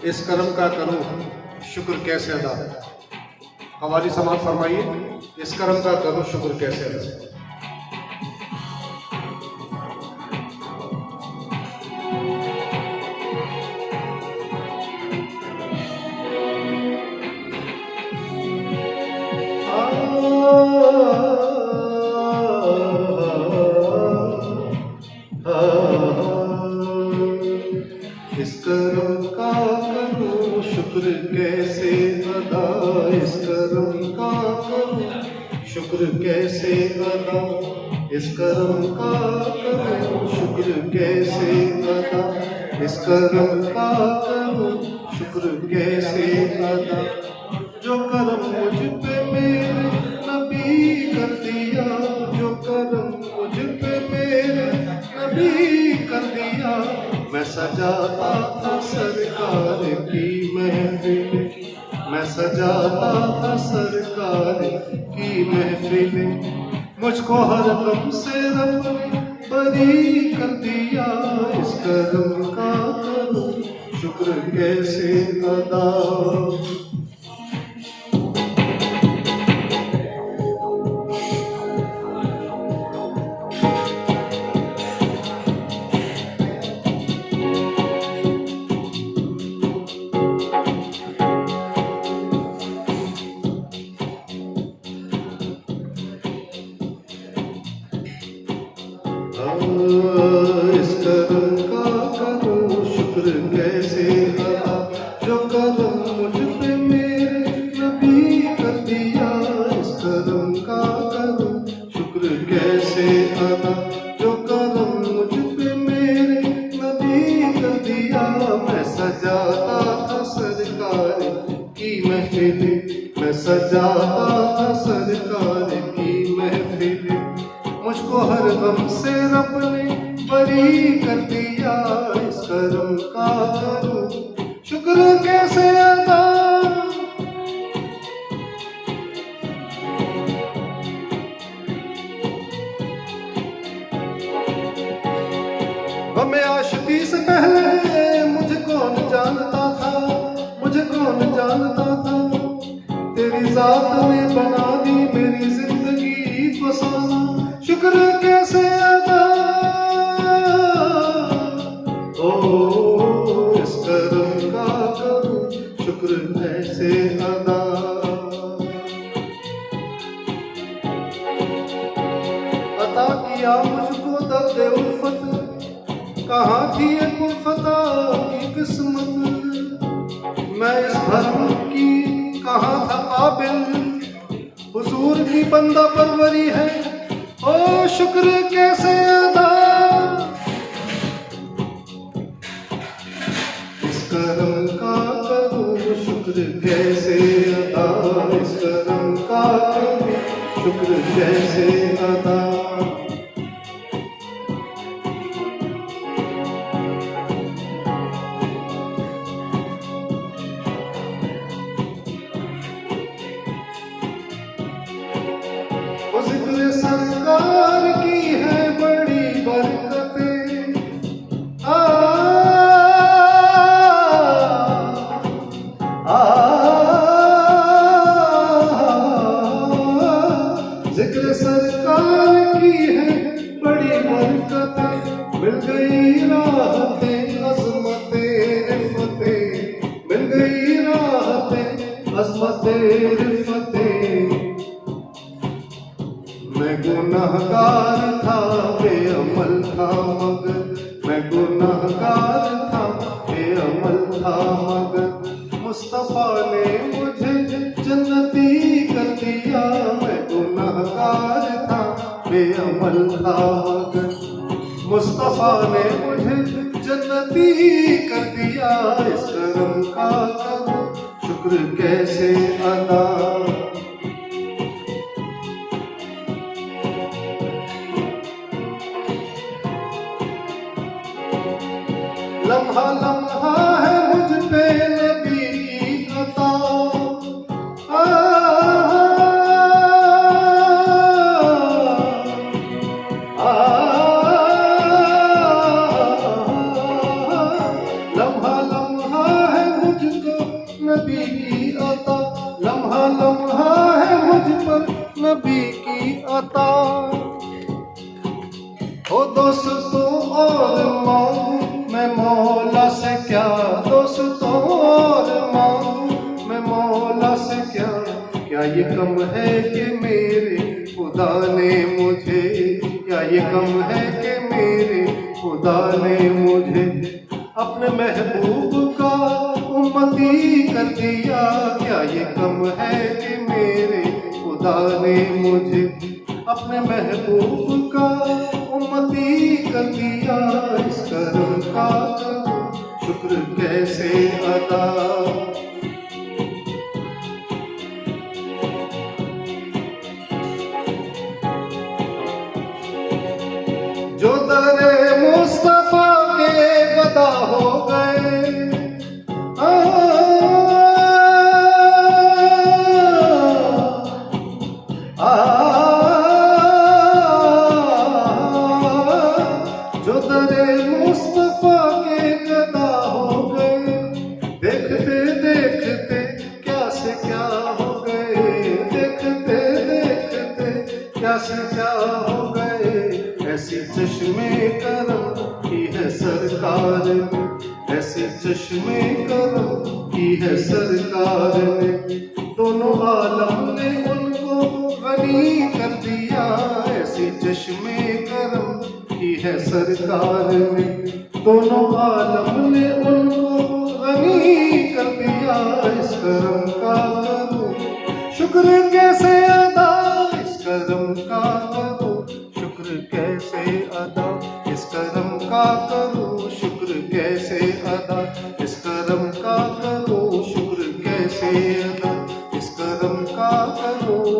इस कर्म का करूं शुक्र कैसे अदा। कव्वाली समाज फरमाइए, इस कर्म का करूं शुक्र कैसे अदा। इस कर्म का करूं शुक्र कैसे अदा, इस कर्म का करूं शुक्र कैसे अदा, इस कर्म का करूं शुक्र कैसे अदा, इस कर्म का करूं शुक्र कैसे अदा। जो कर्म मुझ पे मेरे नबी कर दिया, जो कर्म मुझ पे मेरे नबी कर दिया, मैं सजाता था सरकार की महफिल, मैं सजाता था सरकार की महफिल। मुझको हर गम से रब ने बरी कर दिया, इस कर्म का करूं शुक्र कैसे अदा। इस कर्म का करूं शुक्र कैसे अदा, जो कर्म मुझ पे मेरे नबी कर दिया, इस कर्म का करूं शुक्र कैसे अदा। जो कर्म मुझ पे मेरे नबी कर दिया, मैं सजाता था सरकार की महफिल, मैं सजाता था सरकार की महफिल। मुझको हर गम से रब ने बरी कर दिया, इस कर्म का करूं शुक्र कैसे अदा। गम आशिकी से पहले मुझे कौन जानता था, मुझे कौन जानता था। तेरी जात ने बना दी मेरी जिंदगी फसाना, शुक्र कैसे अदा। ओ इस कर्म का करूं शुक्र कैसे अदा। अता किया मुझको दर्द उल्फत, कहाँ थी ये कुल्फता की किस्मत। मैं इस भरम की कहाँ था काबिल, हुजूर की बंदा परवरी है, ओ शुक्र कैसे अदा। इस कर्म का करूं शुक्र कैसे अदा, इस कर्म का करूं शुक्र कैसे अदा। जिक्र सरकार की है बड़ी बरकतें, जिक्र सरकार की है बड़ी बरकतें। मिल गई राहतें अज़मतें रिफ़तें, मिल गई राहतें अज़मतें रिफ़तें। मैं गुनाहगार था बेअमल था मगर, मैं गुनाहगार था बेअमल था मगर, मुस्तफा ने मुझे जन्नती कर दिया। मैं गुनाहगार था बेअमल था मगर, मुस्तफा ने मुझे जन्नती कर दिया। इस कर्म का करूं शुक्र कैसे अदा। लम्हा लम्हा है मुझ पे नबी की अता, लम्हा लम्हा है मुझ दोस्तों और मांगू मैं मौला से क्या, क्या ये कम है कि मेरे खुदा ने मुझे, क्या ये कम है कि मेरे खुदा ने मुझे अपने महबूब का उम्मती कर दिया। क्या ये कम है कि मेरे खुदा ने मुझे अपने महबूब का उम्मती कर दिया। इस करम का करूं शुक्र कैसे अदा। जो दरे मुस्तफा के गदा हो गए, जो दरे मुस्तफा के गदा हो गए, देखते देखते क्या से क्या हो गए, देखते देखते क्या से क्या हो गए। ऐसी चश्मे करम की है सरकार ने, ऐसे चश्मे करम की है सरकार ने, दोनों आलम ने उनको गनी कर दिया। ऐसे चश्मे करम की है सरकार ने, दोनों आलम ने उनको गनी कर दिया। इस करम का करूं शुक्र कैसे अदा, इस करम का करूं शुक्र कैसे अदा, इस करम का करूं शुक्र कैसे अदा, इस करम का करूं शुक्र कैसे अदा, इस करम का करूं।